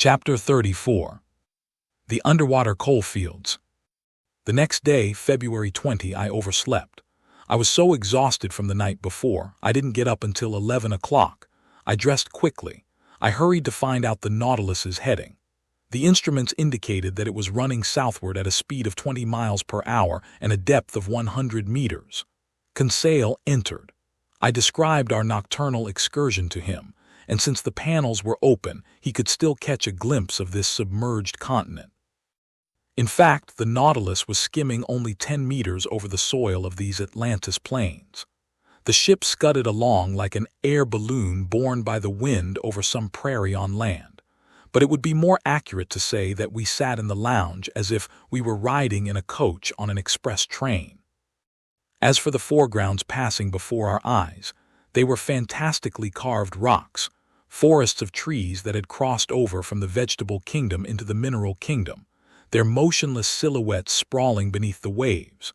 Chapter 34. The Underwater Coalfields. The next day, February 20, I overslept. I was so exhausted from the night before, I didn't get up until 11 o'clock. I dressed quickly. I hurried to find out the Nautilus's heading. The instruments indicated that it was running southward at a speed of 20 miles per hour and a depth of 100 meters. Conseil entered. I described our nocturnal excursion to him, and since the panels were open, he could still catch a glimpse of this submerged continent. In fact, the Nautilus was skimming only 10 meters over the soil of these Atlantis plains. The ship scudded along like an air balloon borne by the wind over some prairie on land, but it would be more accurate to say that we sat in the lounge as if we were riding in a coach on an express train. As for the foregrounds passing before our eyes, they were fantastically carved rocks, forests of trees that had crossed over from the vegetable kingdom into the mineral kingdom, their motionless silhouettes sprawling beneath the waves.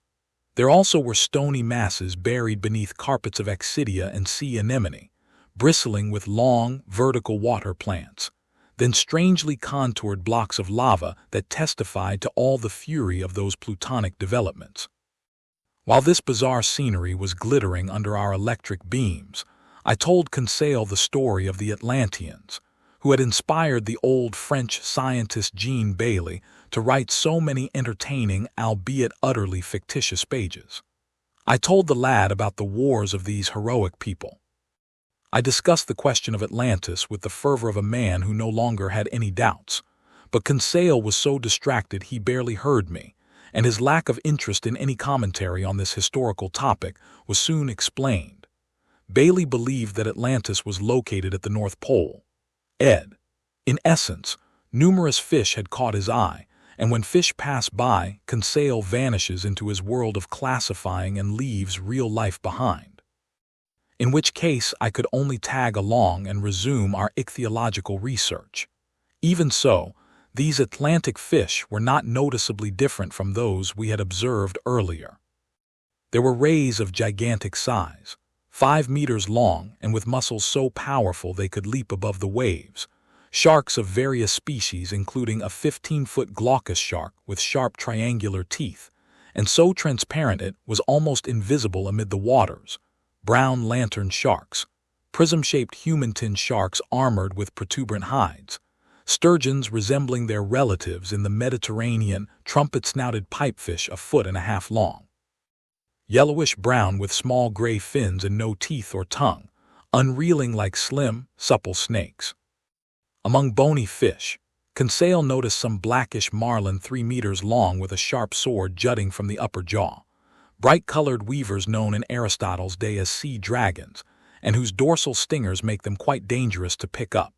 There also were stony masses buried beneath carpets of Accidia and sea anemone, bristling with long, vertical water plants, then strangely contoured blocks of lava that testified to all the fury of those plutonic developments. While this bizarre scenery was glittering under our electric beams, I told Conseil the story of the Atlanteans, who had inspired the old French scientist Jean Bailly to write so many entertaining, albeit utterly fictitious pages. I told the lad about the wars of these heroic people. I discussed the question of Atlantis with the fervor of a man who no longer had any doubts, but Conseil was so distracted he barely heard me, and his lack of interest in any commentary on this historical topic was soon explained. Bailey believed that Atlantis was located at the North Pole. In essence, numerous fish had caught his eye, and when fish pass by, Conseil vanishes into his world of classifying and leaves real life behind. In which case, I could only tag along and resume our ichthyological research. Even so, these Atlantic fish were not noticeably different from those we had observed earlier. There were rays of gigantic size, 5 meters long and with muscles so powerful they could leap above the waves, sharks of various species including a 15-foot glaucous shark with sharp triangular teeth, and so transparent it was almost invisible amid the waters, brown lantern sharks, prism-shaped human-tin sharks armored with protuberant hides, sturgeons resembling their relatives in the Mediterranean, trumpet-snouted pipefish a foot and a half long, yellowish-brown with small gray fins and no teeth or tongue, unreeling like slim, supple snakes. Among bony fish, Conseil noticed some blackish marlin 3 meters long with a sharp sword jutting from the upper jaw, bright-colored weavers known in Aristotle's day as sea dragons, and whose dorsal stingers make them quite dangerous to pick up.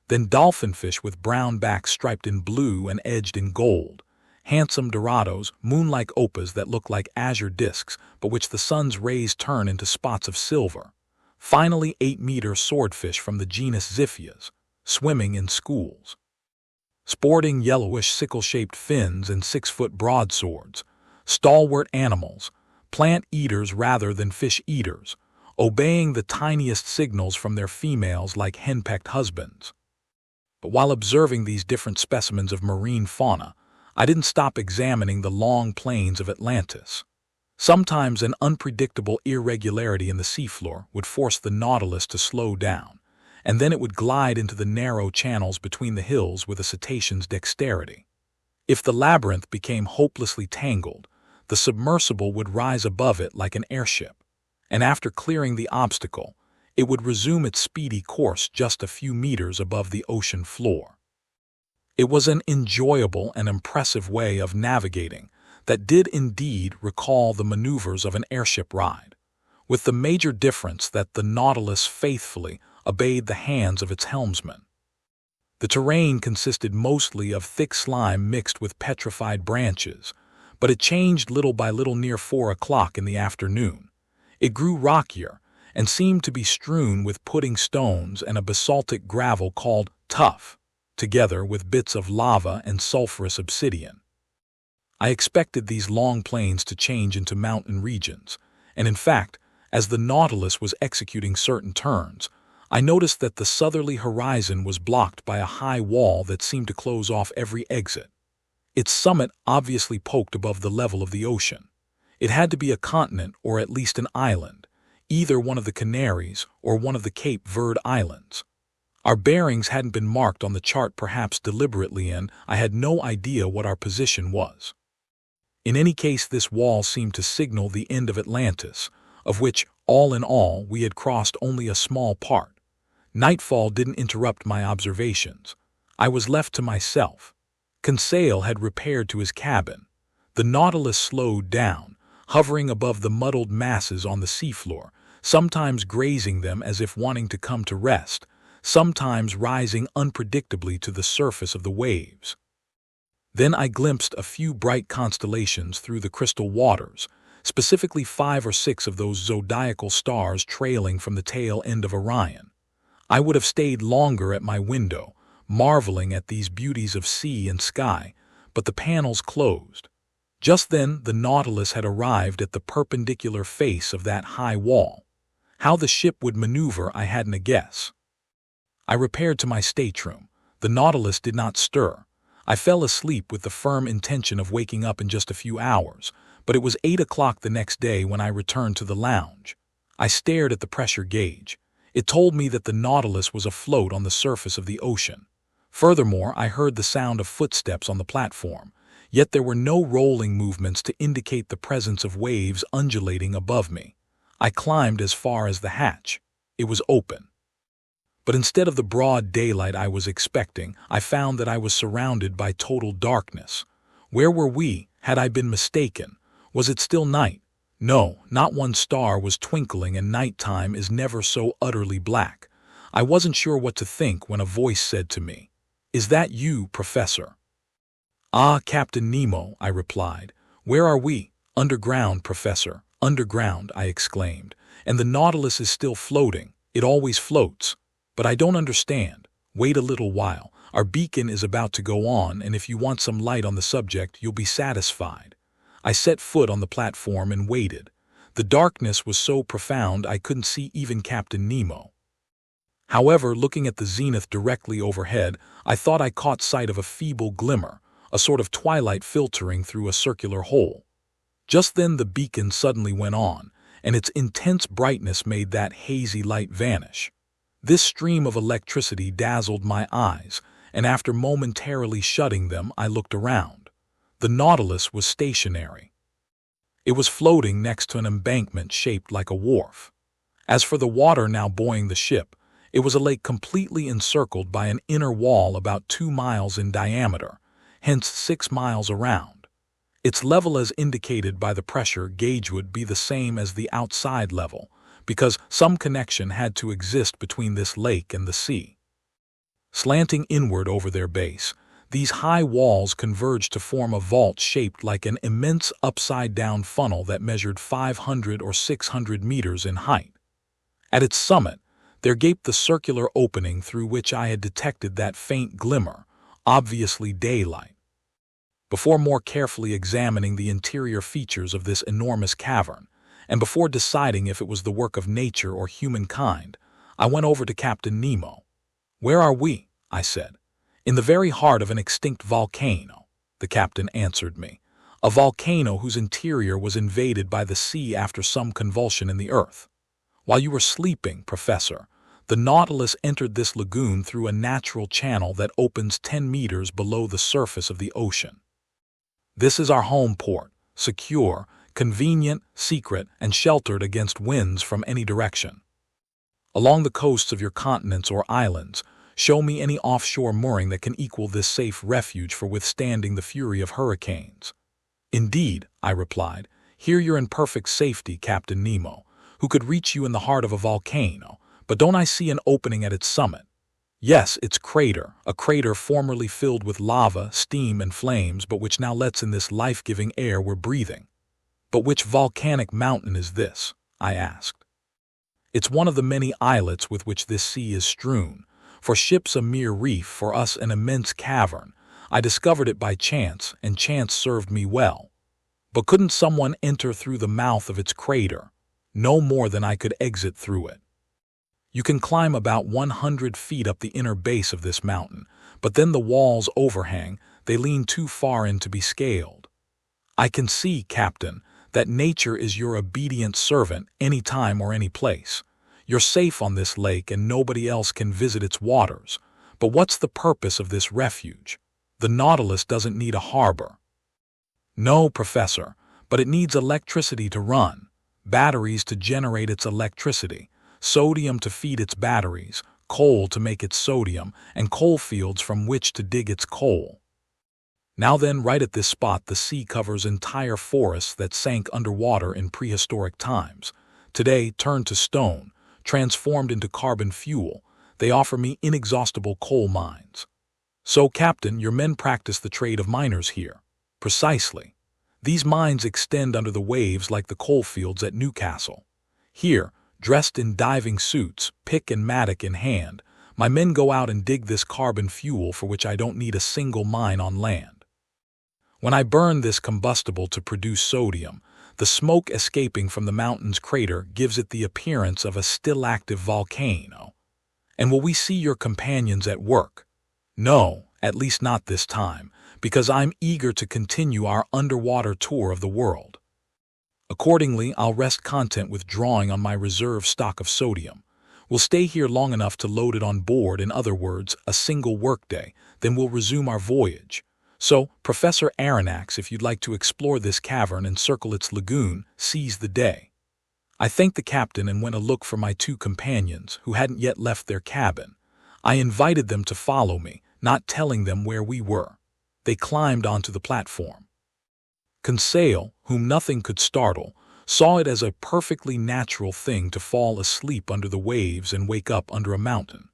Then dolphinfish with brown backs striped in blue and edged in gold, handsome dorados, moon-like opals that look like azure discs but which the sun's rays turn into spots of silver. Finally, 8-meter swordfish from the genus Xiphias, swimming in schools. Sporting yellowish sickle-shaped fins and 6-foot broadswords, stalwart animals, plant-eaters rather than fish-eaters, obeying the tiniest signals from their females like henpecked husbands. But while observing these different specimens of marine fauna, I didn't stop examining the long plains of Atlantis. Sometimes an unpredictable irregularity in the seafloor would force the Nautilus to slow down, and then it would glide into the narrow channels between the hills with a cetacean's dexterity. If the labyrinth became hopelessly tangled, the submersible would rise above it like an airship, and after clearing the obstacle, it would resume its speedy course just a few meters above the ocean floor. It was an enjoyable and impressive way of navigating that did indeed recall the maneuvers of an airship ride, with the major difference that the Nautilus faithfully obeyed the hands of its helmsman. The terrain consisted mostly of thick slime mixed with petrified branches, but it changed little by little near 4 o'clock in the afternoon. It grew rockier and seemed to be strewn with pudding stones and a basaltic gravel called tuff, together with bits of lava and sulfurous obsidian. I expected these long plains to change into mountain regions, and in fact, as the Nautilus was executing certain turns, I noticed that the southerly horizon was blocked by a high wall that seemed to close off every exit. Its summit obviously poked above the level of the ocean. It had to be a continent or at least an island, either one of the Canaries or one of the Cape Verde Islands. Our bearings hadn't been marked on the chart, perhaps deliberately, and I had no idea what our position was. In any case, this wall seemed to signal the end of Atlantis, of which, all in all, we had crossed only a small part. Nightfall didn't interrupt my observations. I was left to myself. Conseil had repaired to his cabin. The Nautilus slowed down, hovering above the muddled masses on the seafloor, sometimes grazing them as if wanting to come to rest, sometimes rising unpredictably to the surface of the waves. Then I glimpsed a few bright constellations through the crystal waters, specifically 5 or 6 of those zodiacal stars trailing from the tail end of Orion. I would have stayed longer at my window, marveling at these beauties of sea and sky, but the panels closed. Just then the Nautilus had arrived at the perpendicular face of that high wall. How the ship would maneuver I hadn't a guess. I repaired to my stateroom. The Nautilus did not stir. I fell asleep with the firm intention of waking up in just a few hours, but it was 8 o'clock the next day when I returned to the lounge. I stared at the pressure gauge. It told me that the Nautilus was afloat on the surface of the ocean. Furthermore, I heard the sound of footsteps on the platform, yet there were no rolling movements to indicate the presence of waves undulating above me. I climbed as far as the hatch. It was open. But instead of the broad daylight I was expecting, I found that I was surrounded by total darkness. Where were we? Had I been mistaken? Was it still night? No, not one star was twinkling, and nighttime is never so utterly black. I wasn't sure what to think when a voice said to me, "Is that you, Professor?" "Ah, Captain Nemo," I replied. "Where are we?" "Underground, Professor, underground," I exclaimed. "And the Nautilus is still floating. It always floats. But I don't understand. Wait a little while. Our beacon is about to go on, and if you want some light on the subject, you'll be satisfied." I set foot on the platform and waited. The darkness was so profound I couldn't see even Captain Nemo. However, looking at the zenith directly overhead, I thought I caught sight of a feeble glimmer, a sort of twilight filtering through a circular hole. Just then the beacon suddenly went on, and its intense brightness made that hazy light vanish. This stream of electricity dazzled my eyes, and after momentarily shutting them, I looked around. The Nautilus was stationary. It was floating next to an embankment shaped like a wharf. As for the water now buoying the ship, it was a lake completely encircled by an inner wall about 2 miles in diameter, hence 6 miles around. Its level as indicated by the pressure gauge would be the same as the outside level, because some connection had to exist between this lake and the sea. Slanting inward over their base, these high walls converged to form a vault shaped like an immense upside-down funnel that measured 500 or 600 meters in height. At its summit, there gaped the circular opening through which I had detected that faint glimmer, obviously daylight. Before more carefully examining the interior features of this enormous cavern, and before deciding if it was the work of nature or humankind, I went over to Captain Nemo. "Where are we?" I said. "In the very heart of an extinct volcano," the captain answered me. "A volcano whose interior was invaded by the sea after some convulsion in the earth. While you were sleeping, Professor, the Nautilus entered this lagoon through a natural channel that opens 10 meters below the surface of the ocean. This is our home port, secure, convenient, secret, and sheltered against winds from any direction. Along the coasts of your continents or islands, show me any offshore mooring that can equal this safe refuge for withstanding the fury of hurricanes." "Indeed," I replied, "here you're in perfect safety, Captain Nemo. Who could reach you in the heart of a volcano? But don't I see an opening at its summit?" "Yes, its crater, a crater formerly filled with lava, steam, and flames, but which now lets in this life-giving air we're breathing." "But which volcanic mountain is this?" I asked. "It's one of the many islets with which this sea is strewn. For ships a mere reef, for us an immense cavern. I discovered it by chance, and chance served me well. But couldn't someone enter through the mouth of its crater? No more than I could exit through it." You can climb about 100 feet up the inner base of this mountain, but then the walls overhang, they lean too far in to be scaled. I can see, Captain, that nature is your obedient servant any time or any place. You're safe on this lake and nobody else can visit its waters. But what's the purpose of this refuge? The Nautilus doesn't need a harbor. No, Professor, but it needs electricity to run, batteries to generate its electricity, sodium to feed its batteries, coal to make its sodium, and coal fields from which to dig its coal. Now then, right at this spot, the sea covers entire forests that sank underwater in prehistoric times. Today, turned to stone, transformed into carbon fuel, they offer me inexhaustible coal mines. So, Captain, your men practice the trade of miners here. Precisely. These mines extend under the waves like the coal fields at Newcastle. Here, dressed in diving suits, pick and mattock in hand, my men go out and dig this carbon fuel for which I don't need a single mine on land. When I burn this combustible to produce sodium, the smoke escaping from the mountain's crater gives it the appearance of a still-active volcano. And will we see your companions at work? No, at least not this time, because I'm eager to continue our underwater tour of the world. Accordingly, I'll rest content with drawing on my reserve stock of sodium. We'll stay here long enough to load it on board, in other words, a single workday, then we'll resume our voyage. So, Professor Aronnax, if you'd like to explore this cavern and circle its lagoon, seize the day. I thanked the captain and went a look for my two companions, who hadn't yet left their cabin. I invited them to follow me, not telling them where we were. They climbed onto the platform. Conseil, whom nothing could startle, saw it as a perfectly natural thing to fall asleep under the waves and wake up under a mountain.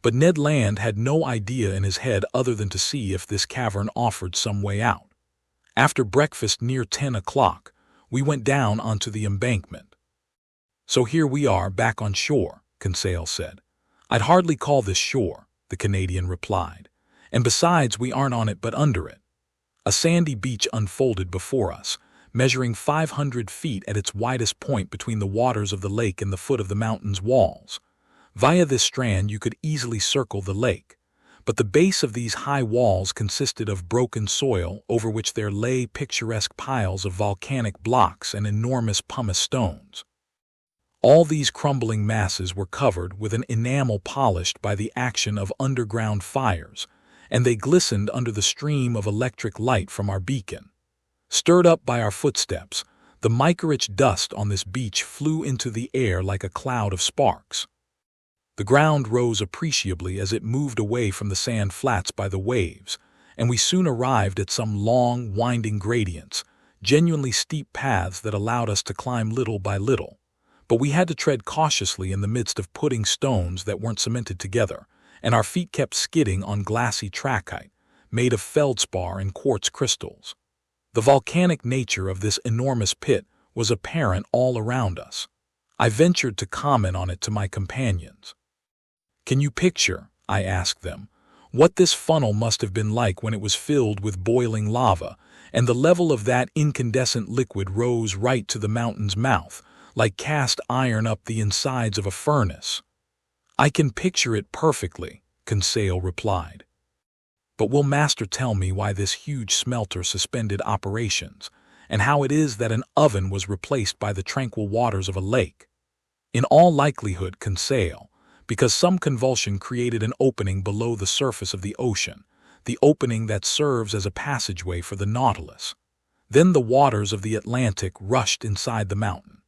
But Ned Land had no idea in his head other than to see if this cavern offered some way out. After breakfast near 10 o'clock, we went down onto the embankment. So here we are back on shore, Conseil said. I'd hardly call this shore, the Canadian replied. And besides, we aren't on it but under it. A sandy beach unfolded before us, measuring 500 feet at its widest point between the waters of the lake and the foot of the mountain's walls. Via this strand you could easily circle the lake, but the base of these high walls consisted of broken soil over which there lay picturesque piles of volcanic blocks and enormous pumice stones. All these crumbling masses were covered with an enamel polished by the action of underground fires, and they glistened under the stream of electric light from our beacon. Stirred up by our footsteps, the mica-rich dust on this beach flew into the air like a cloud of sparks. The ground rose appreciably as it moved away from the sand flats by the waves, and we soon arrived at some long, winding gradients, genuinely steep paths that allowed us to climb little by little. But we had to tread cautiously in the midst of pudding stones that weren't cemented together, and our feet kept skidding on glassy trachyte, made of feldspar and quartz crystals. The volcanic nature of this enormous pit was apparent all around us. I ventured to comment on it to my companions. Can you picture, I asked them, what this funnel must have been like when it was filled with boiling lava, and the level of that incandescent liquid rose right to the mountain's mouth, like cast iron up the insides of a furnace? I can picture it perfectly, Conseil replied. But will Master tell me why this huge smelter suspended operations, and how it is that an oven was replaced by the tranquil waters of a lake? In all likelihood, Conseil, because some convulsion created an opening below the surface of the ocean, the opening that serves as a passageway for the Nautilus. Then the waters of the Atlantic rushed inside the mountain.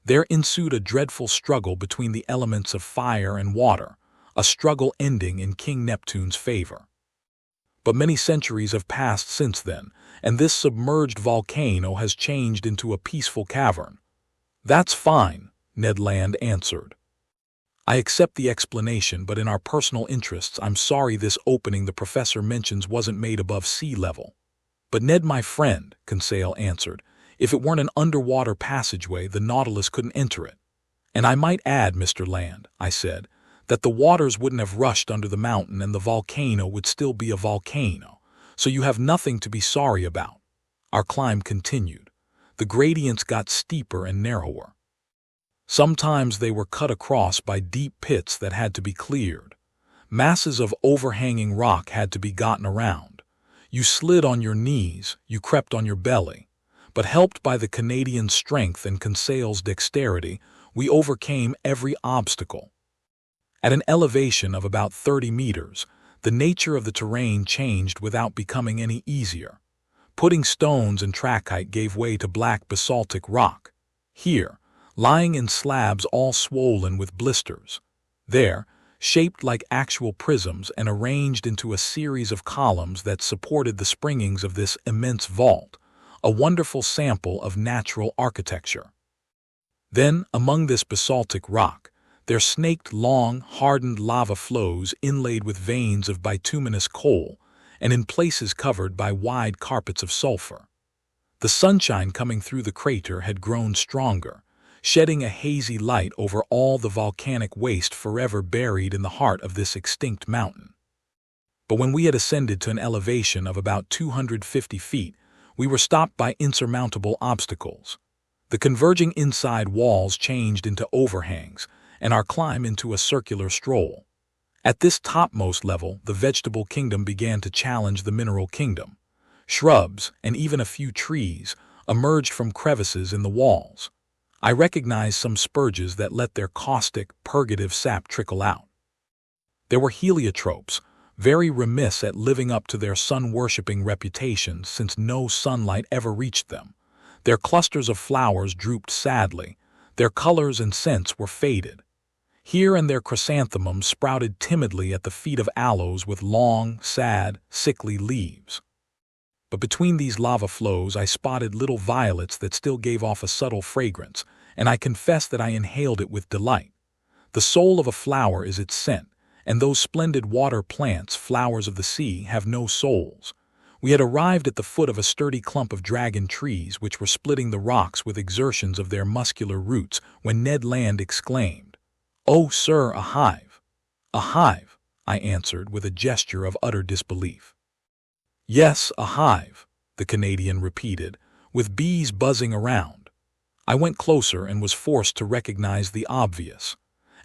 There ensued a dreadful struggle between the elements of fire and water, a struggle ending in King Neptune's favor. But many centuries have passed since then, and this submerged volcano has changed into a peaceful cavern. That's fine, Ned Land answered. I accept the explanation, but in our personal interests, I'm sorry this opening the professor mentions wasn't made above sea level. But Ned, my friend, Conseil answered, if it weren't an underwater passageway, the Nautilus couldn't enter it. And I might add, Mr. Land, I said, that the waters wouldn't have rushed under the mountain and the volcano would still be a volcano, so you have nothing to be sorry about. Our climb continued. The gradients got steeper and narrower. Sometimes they were cut across by deep pits that had to be cleared. Masses of overhanging rock had to be gotten around. You slid on your knees, you crept on your belly. But helped by the Canadian's strength and Conseil's dexterity, we overcame every obstacle. At an elevation of about 30 meters, the nature of the terrain changed without becoming any easier. Pudding stones and trachyte gave way to black basaltic rock. Here, lying in slabs all swollen with blisters. There, shaped like actual prisms and arranged into a series of columns that supported the springings of this immense vault, a wonderful sample of natural architecture. Then, among this basaltic rock, there snaked long, hardened lava flows inlaid with veins of bituminous coal, and in places covered by wide carpets of sulfur. The sunshine coming through the crater had grown stronger, shedding a hazy light over all the volcanic waste forever buried in the heart of this extinct mountain. But when we had ascended to an elevation of about 250 feet, we were stopped by insurmountable obstacles. The converging inside walls changed into overhangs, and our climb into a circular stroll. At this topmost level, the vegetable kingdom began to challenge the mineral kingdom. Shrubs, and even a few trees, emerged from crevices in the walls. I recognized some spurges that let their caustic, purgative sap trickle out. There were heliotropes, very remiss at living up to their sun-worshipping reputations since no sunlight ever reached them. Their clusters of flowers drooped sadly, their colors and scents were faded. Here and there chrysanthemums sprouted timidly at the feet of aloes with long, sad, sickly leaves. But between these lava flows I spotted little violets that still gave off a subtle fragrance, and I confess that I inhaled it with delight. The soul of a flower is its scent, and those splendid water plants, flowers of the sea, have no souls. We had arrived at the foot of a sturdy clump of dragon trees which were splitting the rocks with exertions of their muscular roots when Ned Land exclaimed, "Oh, sir, a hive!" "A hive," I answered with a gesture of utter disbelief. "Yes, a hive," the Canadian repeated, "with bees buzzing around." I went closer and was forced to recognize the obvious.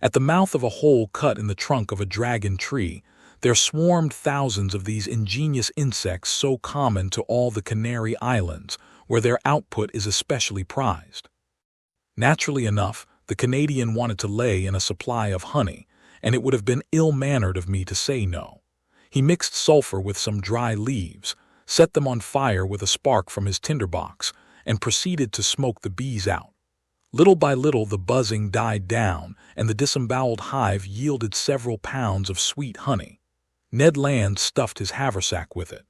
At the mouth of a hole cut in the trunk of a dragon tree, there swarmed thousands of these ingenious insects so common to all the Canary Islands, where their output is especially prized. Naturally enough, the Canadian wanted to lay in a supply of honey, and it would have been ill-mannered of me to say no. He mixed sulfur with some dry leaves, set them on fire with a spark from his tinderbox, and proceeded to smoke the bees out. Little by little the buzzing died down, and the disemboweled hive yielded several pounds of sweet honey. Ned Land stuffed his haversack with it.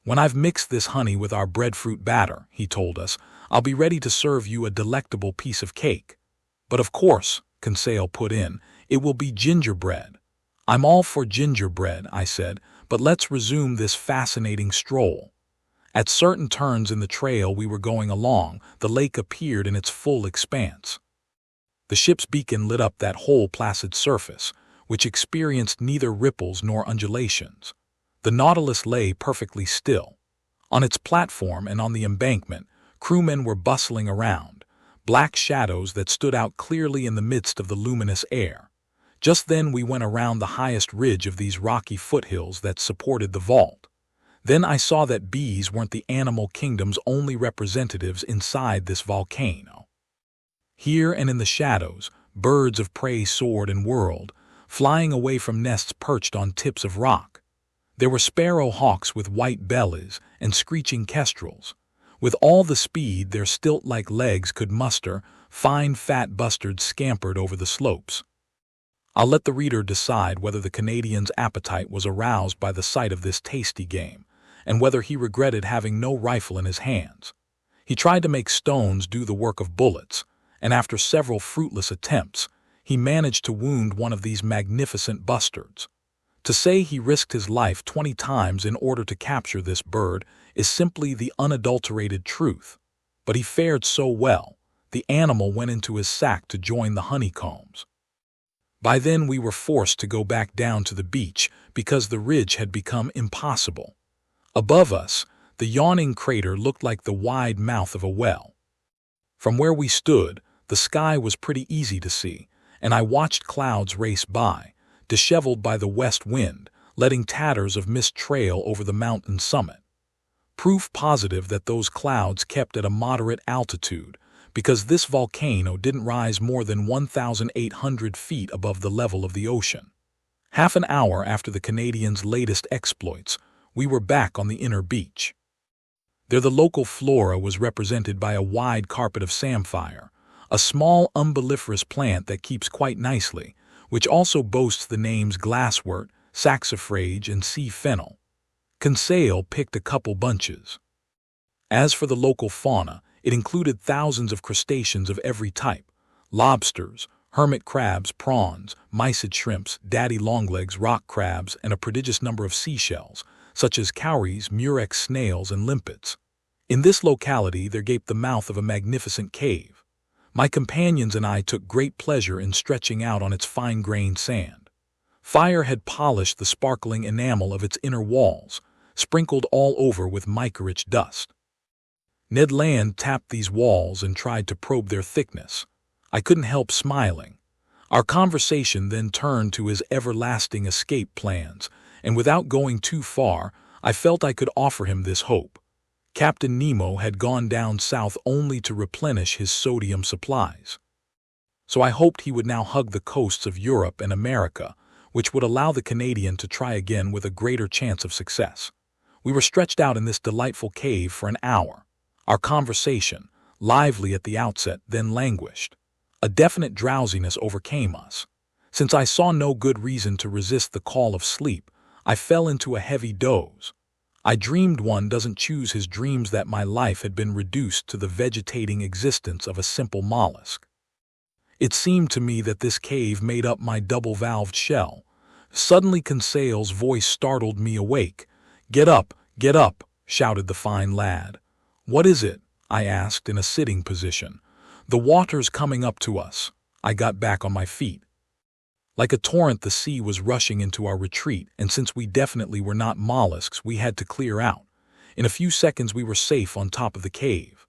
"When I've mixed this honey with our breadfruit batter," he told us, "I'll be ready to serve you a delectable piece of cake." "But of course," Conseil put in, "it will be gingerbread." "I'm all for gingerbread," I said, "but let's resume this fascinating stroll." At certain turns in the trail we were going along, the lake appeared in its full expanse. The ship's beacon lit up that whole placid surface, which experienced neither ripples nor undulations. The Nautilus lay perfectly still. On its platform and on the embankment, crewmen were bustling around, black shadows that stood out clearly in the midst of the luminous air. Just then we went around the highest ridge of these rocky foothills that supported the vault. Then I saw that bees weren't the animal kingdom's only representatives inside this volcano. Here and in the shadows, birds of prey soared and whirled, flying away from nests perched on tips of rock. There were sparrow hawks with white bellies and screeching kestrels. With all the speed their stilt-like legs could muster, fine fat bustards scampered over the slopes. I'll let the reader decide whether the Canadian's appetite was aroused by the sight of this tasty game, and whether he regretted having no rifle in his hands. He tried to make stones do the work of bullets, and after several fruitless attempts, he managed to wound one of these magnificent bustards. To say he risked his life 20 times in order to capture this bird is simply the unadulterated truth. But he fared so well, the animal went into his sack to join the honeycombs. By then we were forced to go back down to the beach because the ridge had become impossible. Above us, the yawning crater looked like the wide mouth of a well. From where we stood, The sky was pretty easy to see, and I watched clouds race by, disheveled by the west wind, letting tatters of mist trail over the mountain summit. Proof positive that those clouds kept at a moderate altitude, because this volcano didn't rise more than 1,800 feet above the level of the ocean. Half an hour after the Canadians' latest exploits, we were back on the inner beach. There the local flora was represented by a wide carpet of samphire, a small umbelliferous plant that keeps quite nicely, which also boasts the names glasswort, saxifrage, and sea fennel. Conseil picked a couple bunches. As for the local fauna, it included thousands of crustaceans of every type: lobsters, hermit crabs, prawns, mysid shrimps, daddy longlegs, rock crabs, and a prodigious number of seashells, such as cowries, murex snails, and limpets. In this locality there gaped the mouth of a magnificent cave. My companions and I took great pleasure in stretching out on its fine-grained sand. Fire had polished the sparkling enamel of its inner walls, sprinkled all over with mica-rich dust. Ned Land tapped these walls and tried to probe their thickness. I couldn't help smiling. Our conversation then turned to his everlasting escape plans, and without going too far, I felt I could offer him this hope. Captain Nemo had gone down south only to replenish his sodium supplies. So I hoped he would now hug the coasts of Europe and America, which would allow the Canadian to try again with a greater chance of success. We were stretched out in this delightful cave for an hour. Our conversation, lively at the outset, then languished. A definite drowsiness overcame us. Since I saw no good reason to resist the call of sleep, I fell into a heavy doze. I dreamed one doesn't choose his dreams that my life had been reduced to the vegetating existence of a simple mollusk. It seemed to me that this cave made up my double-valved shell. Suddenly Conseil's voice startled me awake. Get up, shouted the fine lad. What is it? I asked in a sitting position. The water's coming up to us. I got back on my feet. Like a torrent, the sea was rushing into our retreat, and since we definitely were not mollusks, we had to clear out. In a few seconds we were safe on top of the cave.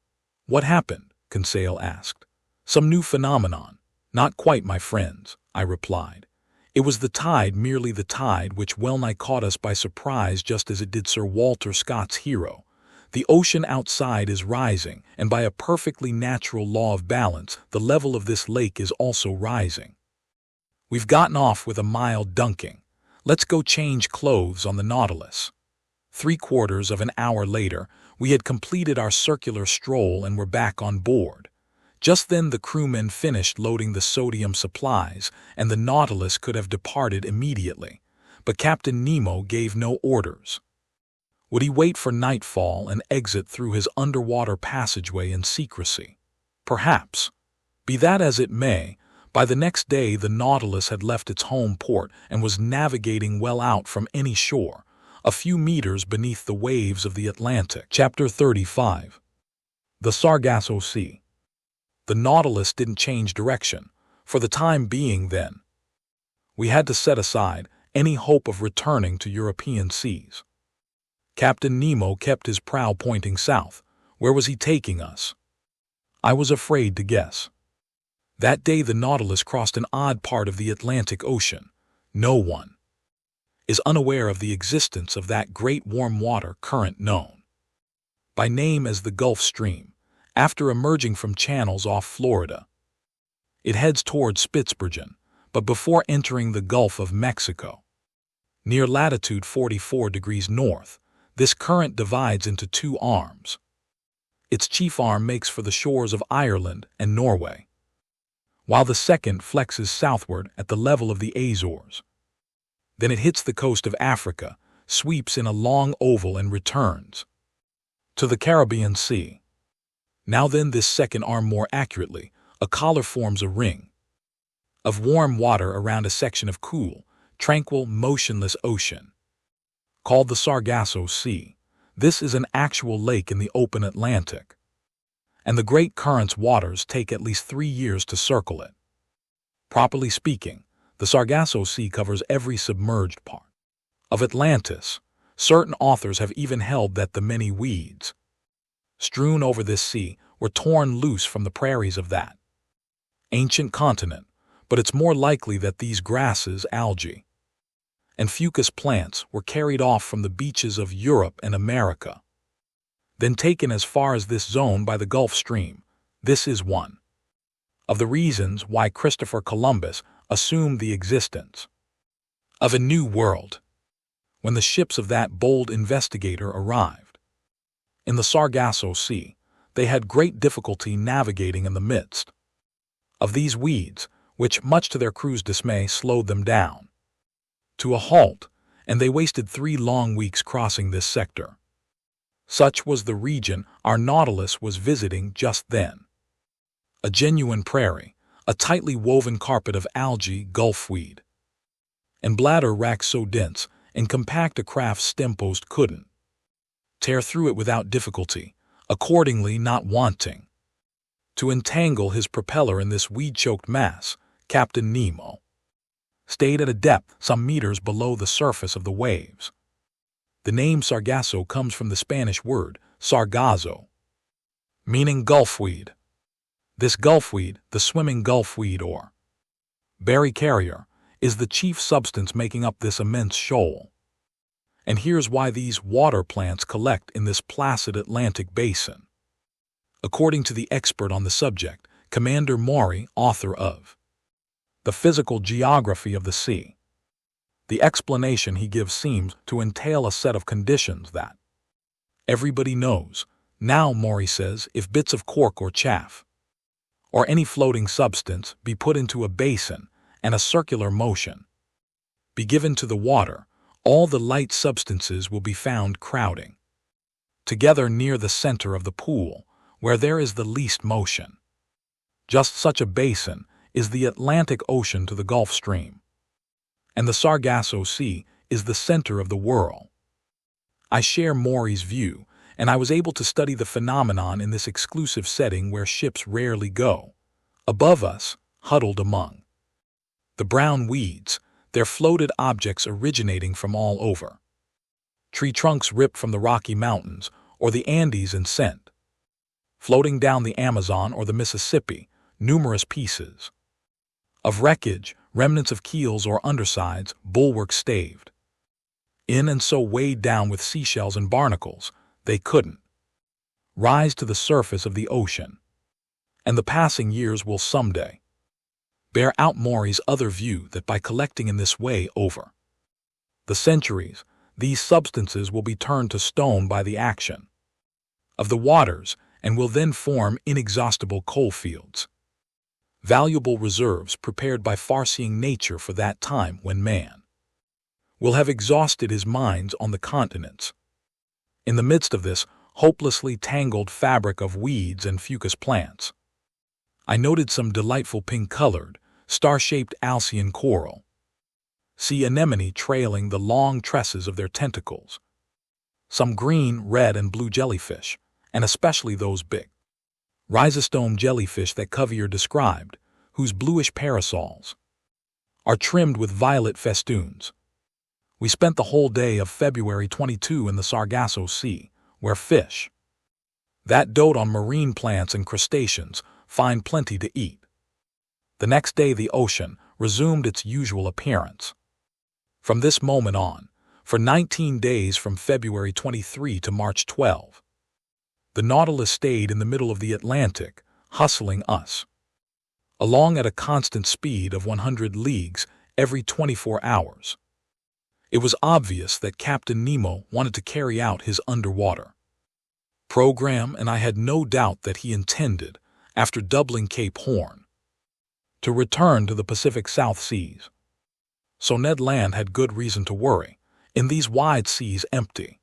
What happened? Conseil asked. Some new phenomenon. Not quite, my friends, I replied. It was the tide, merely the tide, which well-nigh caught us by surprise, just as it did Sir Walter Scott's hero. The ocean outside is rising, and by a perfectly natural law of balance, the level of this lake is also rising. We've gotten off with a mild dunking. Let's go change clothes on the Nautilus. 3/4 of an hour later, we had completed our circular stroll and were back on board. Just then the crewmen finished loading the sodium supplies, and the Nautilus could have departed immediately. But Captain Nemo gave no orders. Would he wait for nightfall and exit through his underwater passageway in secrecy? Perhaps. Be that as it may, by the next day the Nautilus had left its home port and was navigating well out from any shore, a few meters beneath the waves of the Atlantic. Chapter 35. The Sargasso Sea. The Nautilus didn't change direction, for the time being then. We had to set aside any hope of returning to European seas. Captain Nemo kept his prow pointing south. Where was he taking us? I was afraid to guess. That day the Nautilus crossed an odd part of the Atlantic Ocean. No one is unaware of the existence of that great warm water current known by name as the Gulf Stream. After emerging from channels off Florida, it heads toward Spitzbergen, but before entering the Gulf of Mexico. Near latitude 44 degrees north, this current divides into two arms. Its chief arm makes for the shores of Ireland and Norway, while the second flexes southward at the level of the Azores. Then it hits the coast of Africa, sweeps in a long oval and returns to the Caribbean Sea. Now then, this second arm, more accurately, a collar, forms a ring of warm water around a section of cool, tranquil, motionless ocean, called the Sargasso Sea. This is an actual lake in the open Atlantic, and the great current's waters take at least 3 years to circle it. Properly speaking, the Sargasso Sea covers every submerged part of Atlantis. Certain authors have even held that the many weeds strewn over this sea were torn loose from the prairies of that ancient continent, but it's more likely that these grasses, algae, and fucus plants were carried off from the beaches of Europe and America, then taken as far as this zone by the Gulf Stream. This is one of the reasons why Christopher Columbus assumed the existence of a new world when the ships of that bold investigator arrived. In the Sargasso Sea, they had great difficulty navigating in the midst of these weeds, which, much to their crew's dismay, slowed them down to a halt, and they wasted 3 long weeks crossing this sector. Such was the region our Nautilus was visiting just then. A genuine prairie, a tightly woven carpet of algae, gulfweed, and bladder wrack so dense and compact a craft's stem post couldn't tear through it without difficulty, accordingly not wanting to entangle his propeller in this weed-choked mass, Captain Nemo stayed at a depth some meters below the surface of the waves. The name Sargasso comes from the Spanish word sargazo, meaning gulfweed. This gulfweed, the swimming gulfweed or berry carrier, is the chief substance making up this immense shoal. And here's why these water plants collect in this placid Atlantic basin. According to the expert on the subject, Commander Maury, author of The Physical Geography of the Sea, the explanation he gives seems to entail a set of conditions that everybody knows. Now, Maury says, if bits of cork or chaff, or any floating substance, be put into a basin and a circular motion be given to the water, all the light substances will be found crowding together near the center of the pool, where there is the least motion. Just such a basin is the Atlantic Ocean to the Gulf Stream, and the Sargasso Sea is the center of the whirl. I share Maury's view, and I was able to study the phenomenon in this exclusive setting where ships rarely go. Above us, huddled among the brown weeds, there floated objects originating from all over. Tree trunks ripped from the Rocky Mountains or the Andes and sent floating down the Amazon or the Mississippi, numerous pieces of wreckage, remnants of keels or undersides, bulwarks staved in and so weighed down with seashells and barnacles, they couldn't rise to the surface of the ocean. And the passing years will someday bear out Maury's other view that by collecting in this way over the centuries, these substances will be turned to stone by the action of the waters and will then form inexhaustible coal fields, valuable reserves prepared by far-seeing nature for that time when man will have exhausted his mines on the continents. In the midst of this hopelessly tangled fabric of weeds and fucus plants, I noted some delightful pink-colored, star-shaped Alcyon coral, sea anemone trailing the long tresses of their tentacles, some green, red, and blue jellyfish, and especially those big rhizostome jellyfish that Cuvier described, whose bluish parasols are trimmed with violet festoons. We spent the whole day of February 22 in the Sargasso Sea, where fish that dote on marine plants and crustaceans find plenty to eat. The next day the ocean resumed its usual appearance. From this moment on, for 19 days from February 23 to March 12, the Nautilus stayed in the middle of the Atlantic, hustling us along at a constant speed of 100 leagues every 24 hours. It was obvious that Captain Nemo wanted to carry out his underwater program, and I had no doubt that he intended, after doubling Cape Horn, to return to the Pacific South Seas. So Ned Land had good reason to worry. In these wide seas empty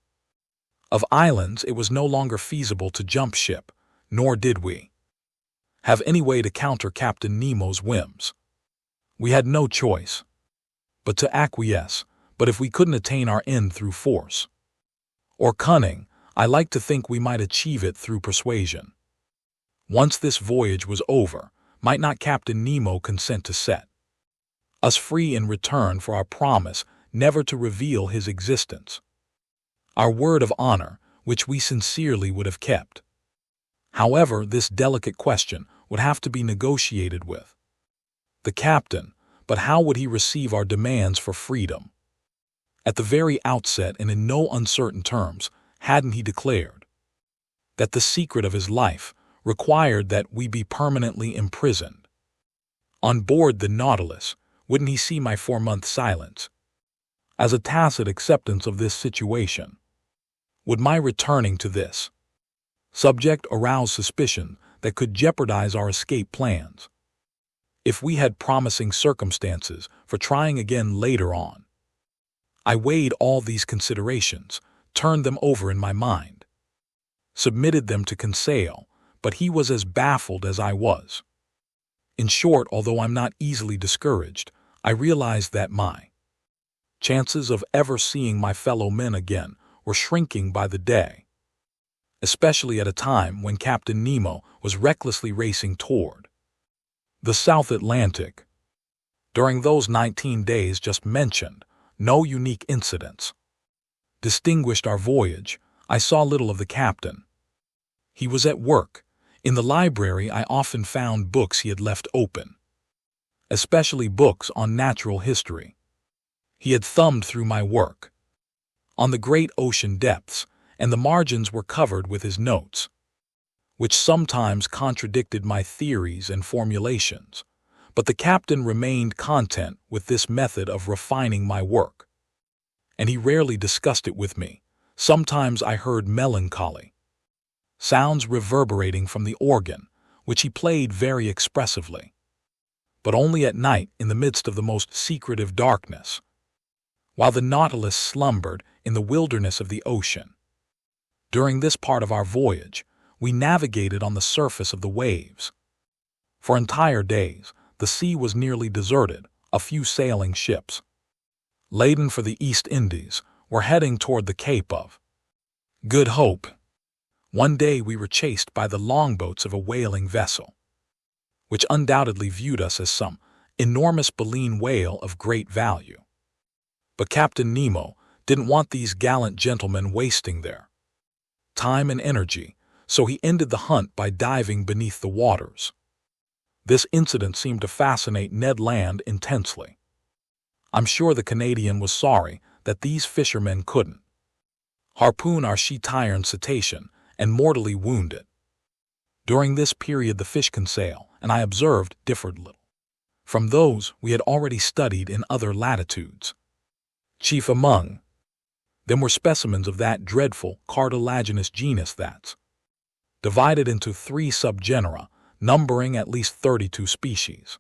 of islands, it was no longer feasible to jump ship, nor did we have any way to counter Captain Nemo's whims. We had no choice but to acquiesce, but if we couldn't attain our end through force or cunning, I like to think we might achieve it through persuasion. Once this voyage was over, might not Captain Nemo consent to set us free in return for our promise never to reveal his existence, our word of honor, which we sincerely would have kept? However, this delicate question would have to be negotiated with The captain, but how would he receive our demands for freedom? At the very outset and in no uncertain terms, hadn't he declared that the secret of his life required that we be permanently imprisoned? On board the Nautilus, wouldn't he see my 4-month silence as a tacit acceptance of this situation? Would my returning to this subject arouse suspicion that could jeopardize our escape plans? If we had promising circumstances for trying again later on? I weighed all these considerations, turned them over in my mind, submitted them to Conseil, but he was as baffled as I was. In short, although I'm not easily discouraged, I realized that my chances of ever seeing my fellow men again were shrinking by the day, especially at a time when Captain Nemo was recklessly racing toward the South Atlantic. During those 19 days just mentioned, no unique incidents distinguished our voyage. I saw little of the captain. He was at work. In the library I often found books he had left open, especially books on natural history. He had thumbed through my work on the great ocean depths, and the margins were covered with his notes, which sometimes contradicted my theories and formulations. But the captain remained content with this method of refining my work, and he rarely discussed it with me. Sometimes I heard melancholy sounds reverberating from the organ, which he played very expressively, but only at night in the midst of the most secretive darkness, while the Nautilus slumbered in the wilderness of the ocean. During this part of our voyage, we navigated on the surface of the waves. For entire days, the sea was nearly deserted. A few sailing ships, laden for the East Indies, were heading toward the Cape of Good Hope. One day we were chased by the longboats of a whaling vessel, which undoubtedly viewed us as some enormous baleen whale of great value. But Captain Nemo didn't want these gallant gentlemen wasting their time and energy, so he ended the hunt by diving beneath the waters. This incident seemed to fascinate Ned Land intensely. I'm sure the Canadian was sorry that these fishermen couldn't harpoon our sheet-iron cetacean and mortally wound it. During this period the fish Conseil and I observed differed little from those we had already studied in other latitudes. Chief among them were specimens of that dreadful cartilaginous genus that's divided into 3 subgenera, numbering at least 32 species.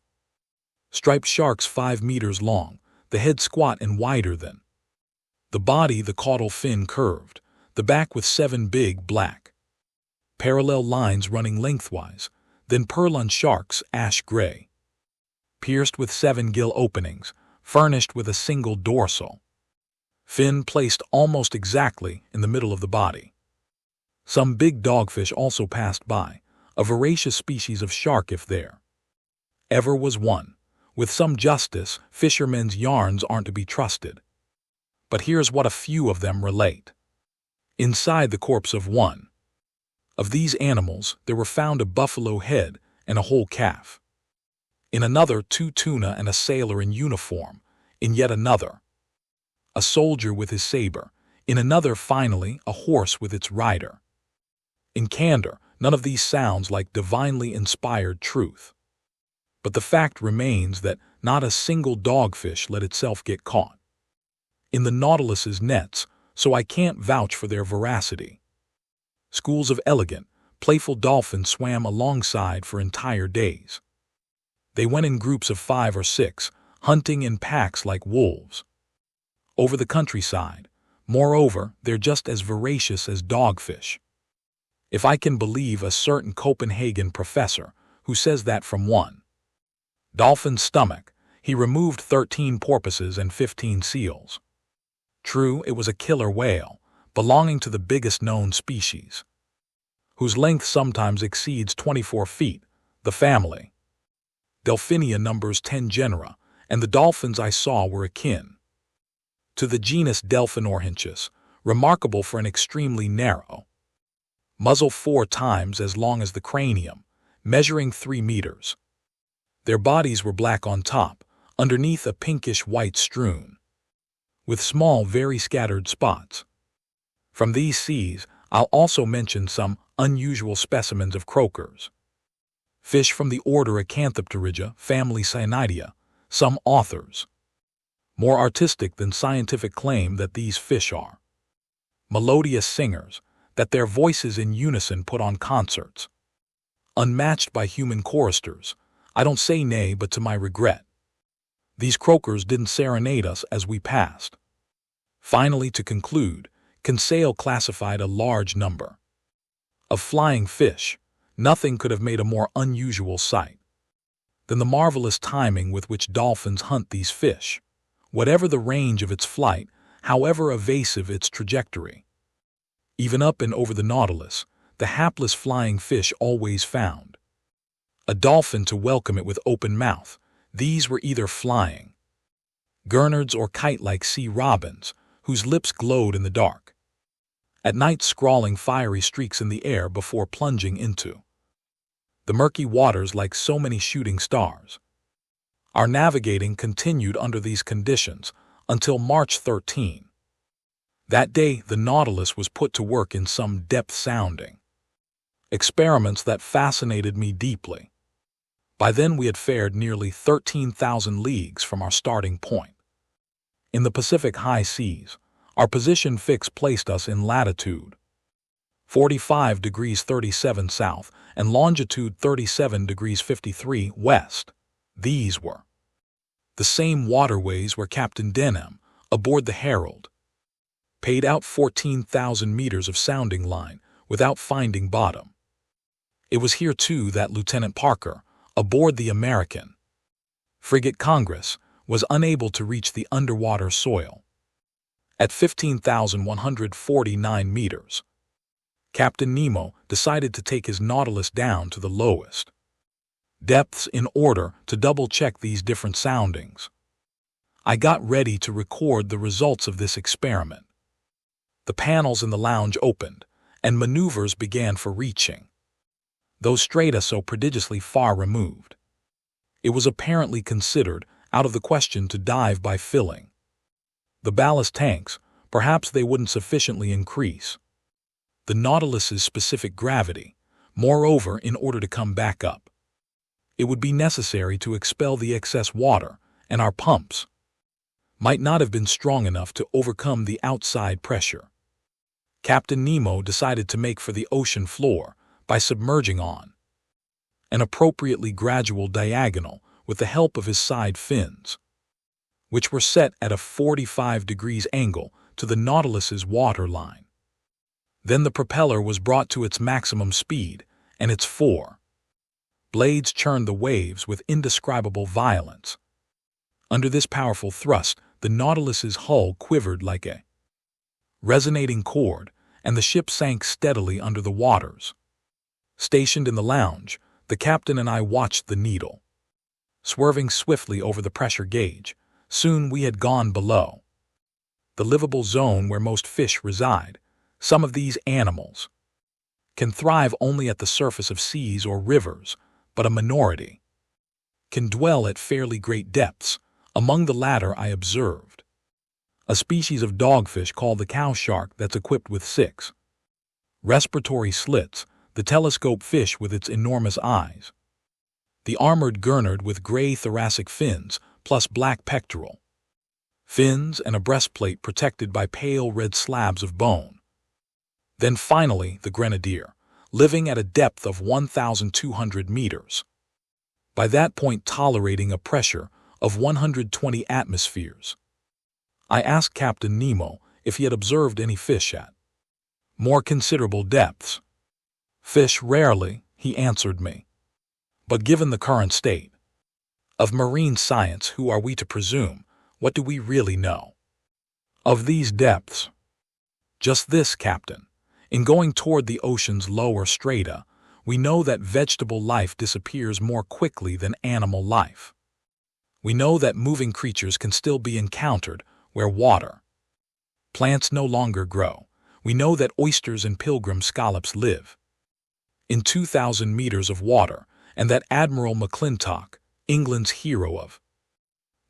Striped sharks 5 meters long, the head squat and wider than the body, the caudal fin curved, the back with 7 big black parallel lines running lengthwise, then purlun sharks ash gray, pierced with 7 gill openings, furnished with a single dorsal fin placed almost exactly in the middle of the body. Some big dogfish also passed by, a voracious species of shark if there ever was one. With some justice, fishermen's yarns aren't to be trusted. But here's what a few of them relate. Inside the corpse of one of these animals there were found a buffalo head and a whole calf. In another, 2 tuna and a sailor in uniform. In yet another, a soldier with his saber. In another, finally, a horse with its rider. In candor, none of these sounds like divinely inspired truth. But the fact remains that not a single dogfish let itself get caught in the Nautilus's nets, so I can't vouch for their veracity. Schools of elegant, playful dolphins swam alongside for entire days. They went in groups of 5 or 6, hunting in packs like wolves over the countryside. Moreover, they're just as voracious as dogfish, if I can believe a certain Copenhagen professor who says that from one dolphin's stomach he removed 13 porpoises and 15 seals. True, it was a killer whale, belonging to the biggest known species, whose length sometimes exceeds 24 feet. The family Delphinia numbers 10 genera, and the dolphins I saw were akin to the genus Delphinorhynchus, remarkable for an extremely narrow muzzle 4 times as long as the cranium, measuring 3 meters. Their bodies were black on top, underneath a pinkish-white strewn, with small, very scattered spots. From these seas, I'll also mention some unusual specimens of croakers. Fish from the order Acanthopterygia, family Cyanidea. Some authors, more artistic than scientific, claim that these fish are melodious singers, that their voices in unison put on concerts, unmatched by human choristers. I don't say nay, but to my regret, these croakers didn't serenade us as we passed. Finally, to conclude, Conseil classified a large number of flying fish. Nothing could have made a more unusual sight than the marvelous timing with which dolphins hunt these fish, whatever the range of its flight, however evasive its trajectory. Even up and over the Nautilus, the hapless flying fish always found a dolphin to welcome it with open mouth. These were either flying gurnards or kite-like sea robins, whose lips glowed in the dark, at night scrawling fiery streaks in the air before plunging into the murky waters like so many shooting stars. Our navigating continued under these conditions until March 13. That day, the Nautilus was put to work in some depth-sounding experiments that fascinated me deeply. By then, we had fared nearly 13,000 leagues from our starting point. In the Pacific high seas, our position fix placed us in latitude 45 degrees 37 south and longitude 37 degrees 53 west. These were the same waterways where Captain Denham, aboard the Herald, paid out 14,000 meters of sounding line without finding bottom. It was here, too, that Lieutenant Parker, aboard the American frigate Congress, was unable to reach the underwater soil. At 15,149 meters, Captain Nemo decided to take his Nautilus down to the lowest depths in order to double-check these different soundings. I got ready to record the results of this experiment. The panels in the lounge opened, and maneuvers began for reaching those strata so prodigiously far removed. It was apparently considered out of the question to dive by filling the ballast tanks. Perhaps they wouldn't sufficiently increase the Nautilus's specific gravity. Moreover, in order to come back up, it would be necessary to expel the excess water, and our pumps might not have been strong enough to overcome the outside pressure. Captain Nemo decided to make for the ocean floor by submerging on an appropriately gradual diagonal with the help of his side fins, which were set at a 45 degrees angle to the Nautilus's water line. Then the propeller was brought to its maximum speed, and its four blades churned the waves with indescribable violence. Under this powerful thrust, the Nautilus's hull quivered like a resonating cord, and the ship sank steadily under the waters. Stationed in the lounge, the captain and I watched the needle swerving swiftly over the pressure gauge. Soon we had gone below the livable zone where most fish reside. Some of these animals can thrive only at the surface of seas or rivers, but a minority can dwell at fairly great depths. Among the latter I observed a species of dogfish called the cow shark that's equipped with 6 respiratory slits, the telescope fish with its enormous eyes, the armored gurnard with gray thoracic fins plus black pectoral fins and a breastplate protected by pale red slabs of bone. Then finally the grenadier, living at a depth of 1,200 meters, by that point tolerating a pressure of 120 atmospheres. I asked Captain Nemo if he had observed any fish at more considerable depths. Fish rarely, he answered me. But given the current state of marine science, who are we to presume? What do we really know of these depths? Just this, Captain. In going toward the ocean's lower strata, we know that vegetable life disappears more quickly than animal life. We know that moving creatures can still be encountered where water plants no longer grow. We know that oysters and pilgrim scallops live in 2,000 meters of water, and that Admiral McClintock England's hero of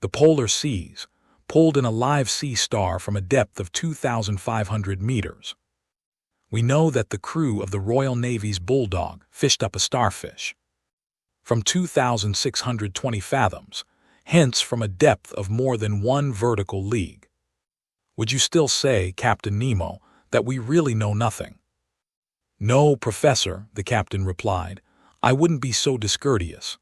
the polar seas, pulled in a live sea star from a depth of 2,500 meters. We know that the crew of the Royal Navy's Bulldog fished up a starfish from 2,620 fathoms, hence from a depth of more than 1 vertical league. Would you still say, Captain Nemo, that we really know nothing? No, Professor, the captain replied. I wouldn't be so discourteous.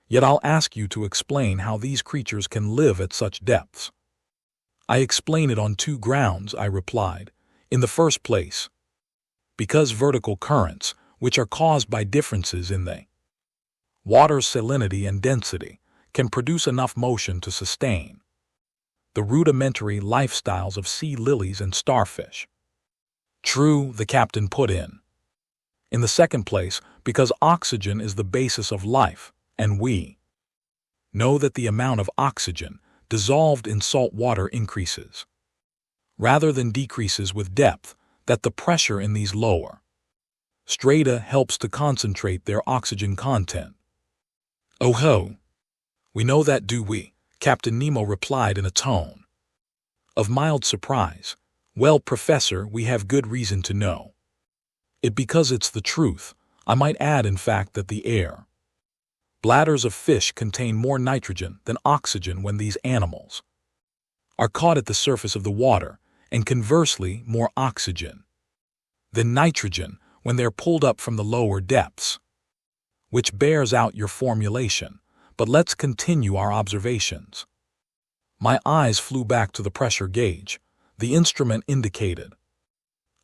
Yet I'll ask you to explain how these creatures can live at such depths. I explain it on 2 grounds, I replied. In the first place, because vertical currents, which are caused by differences in the water's salinity and density, can produce enough motion to sustain the rudimentary lifestyles of sea lilies and starfish. True, the captain put in. In the second place, because oxygen is the basis of life, and we know that the amount of oxygen dissolved in salt water increases, rather than decreases with depth, that the pressure in these lower strata helps to concentrate their oxygen content. Oh ho! We know that, do we? Captain Nemo replied in a tone of mild surprise. Well, Professor, we have good reason to know it because it's the truth. I might add, in fact, that the air bladders of fish contain more nitrogen than oxygen when these animals are caught at the surface of the water, and conversely more oxygen than nitrogen when they're pulled up from the lower depths, which bears out your formulation. But let's continue our observations. My eyes flew back to the pressure gauge. The instrument indicated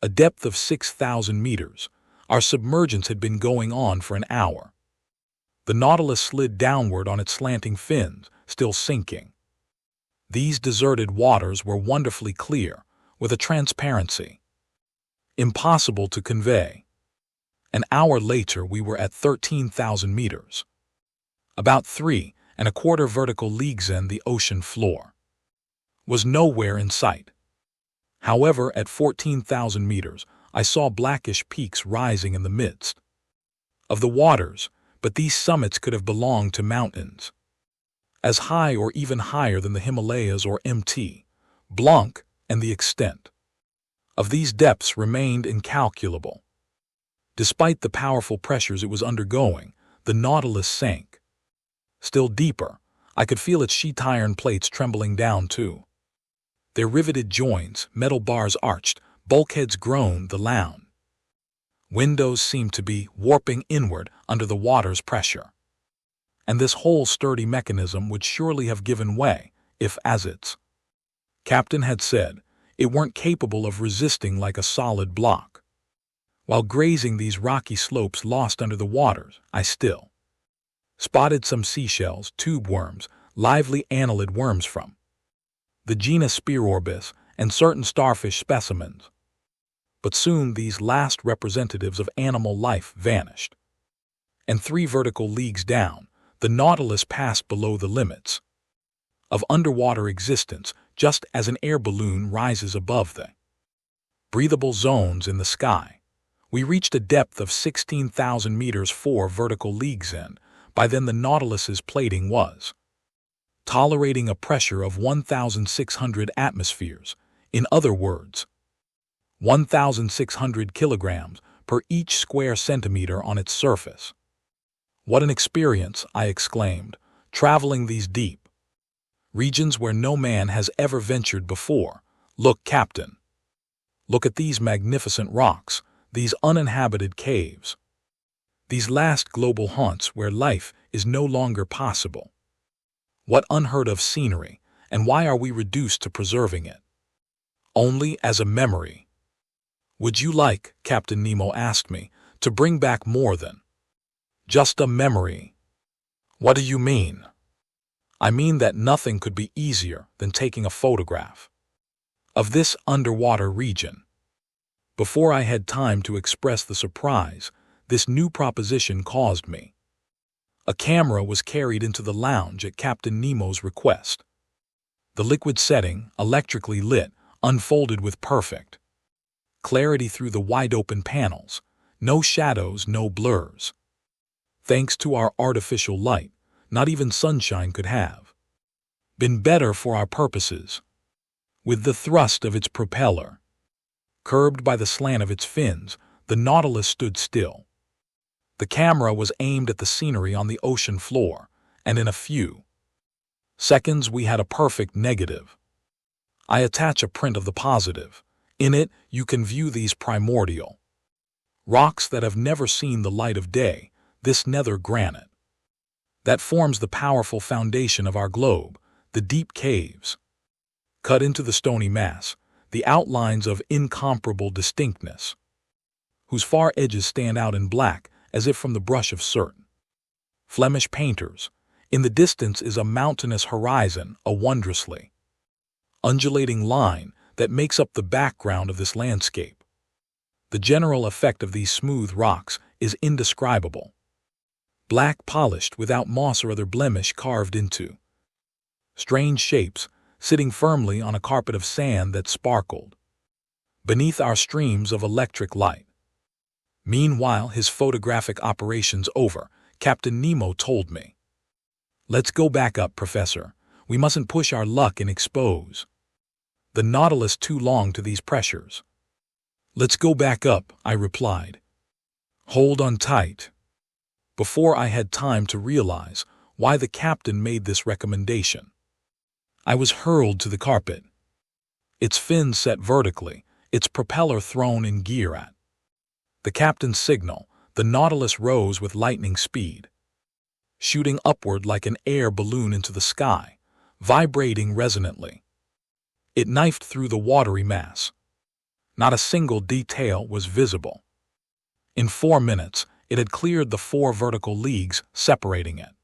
a depth of 6,000 meters. Our submergence had been going on for an hour. The Nautilus slid downward on its slanting fins, still sinking. These deserted waters were wonderfully clear, with a transparency impossible to convey. An hour later we were at 13,000 meters. About 3¼ vertical leagues in the ocean floor was nowhere in sight. However, at 14,000 meters, I saw blackish peaks rising in the midst of the waters, but these summits could have belonged to mountains as high or even higher than the Himalayas or Mt. Blanc, and the extent of these depths remained incalculable. Despite the powerful pressures it was undergoing, the Nautilus sank still deeper. I could feel its sheet iron plates trembling down too. Their riveted joints, metal bars arched, bulkheads groaned. The lounge windows seemed to be warping inward under the water's pressure. And this whole sturdy mechanism would surely have given way if, as its captain had said, it weren't capable of resisting like a solid block. While grazing these rocky slopes lost under the waters, I still spotted some seashells, tube worms, lively annelid worms from the genus Spearorbis, and certain starfish specimens. But soon these last representatives of animal life vanished. And 3 vertical leagues down, the Nautilus passed below the limits of underwater existence, just as an air balloon rises above the breathable zones in the sky. We reached a depth of 16,000 meters 4 vertical leagues in. By then the Nautilus's plating was tolerating a pressure of 1,600 atmospheres, in other words, 1,600 kilograms per each square centimeter on its surface. What an experience, I exclaimed, traveling these deep regions where no man has ever ventured before. Look, Captain. Look at these magnificent rocks, these uninhabited caves. These last global haunts where life is no longer possible. What unheard-of scenery, and why are we reduced to preserving it only as a memory? Would you like, Captain Nemo asked me, to bring back more than just a memory? What do you mean? I mean that nothing could be easier than taking a photograph of this underwater region. Before I had time to express the surprise this new proposition caused me, a camera was carried into the lounge at Captain Nemo's request. The liquid setting, electrically lit, unfolded with perfect clarity through the wide-open panels, no shadows, no blurs. Thanks to our artificial light, not even sunshine could have been better for our purposes. With the thrust of its propeller, curbed by the slant of its fins, the Nautilus stood still. The camera was aimed at the scenery on the ocean floor, and in a few seconds we had a perfect negative. I attach a print of the positive. In it, you can view these primordial rocks that have never seen the light of day, this nether granite that forms the powerful foundation of our globe, the deep caves cut into the stony mass, the outlines of incomparable distinctness, whose far edges stand out in black as if from the brush of certain Flemish painters. In the distance is a mountainous horizon, a wondrously undulating line that makes up the background of this landscape. The general effect of these smooth rocks is indescribable. Black polished without moss or other blemish carved into strange shapes, sitting firmly on a carpet of sand that sparkled beneath our streams of electric light. Meanwhile, his photographic operations over, Captain Nemo told me, "Let's go back up, Professor. We mustn't push our luck and expose the Nautilus too long to these pressures." "Let's go back up," I replied. "Hold on tight." Before I had time to realize why the captain made this recommendation, I was hurled to the carpet, its fins set vertically, its propeller thrown in gear at the captain's signal. The Nautilus rose with lightning speed, shooting upward like an air balloon into the sky, vibrating resonantly. It knifed through the watery mass. Not a single detail was visible. In 4 minutes, it had cleared the 4 vertical leagues separating it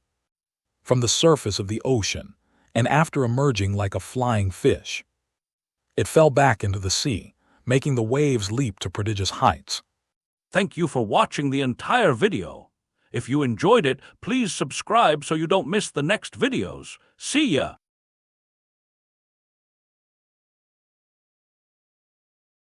from the surface of the ocean, and after emerging like a flying fish, it fell back into the sea, making the waves leap to prodigious heights. Thank you for watching the entire video. If you enjoyed it, please subscribe so you don't miss the next videos. See ya!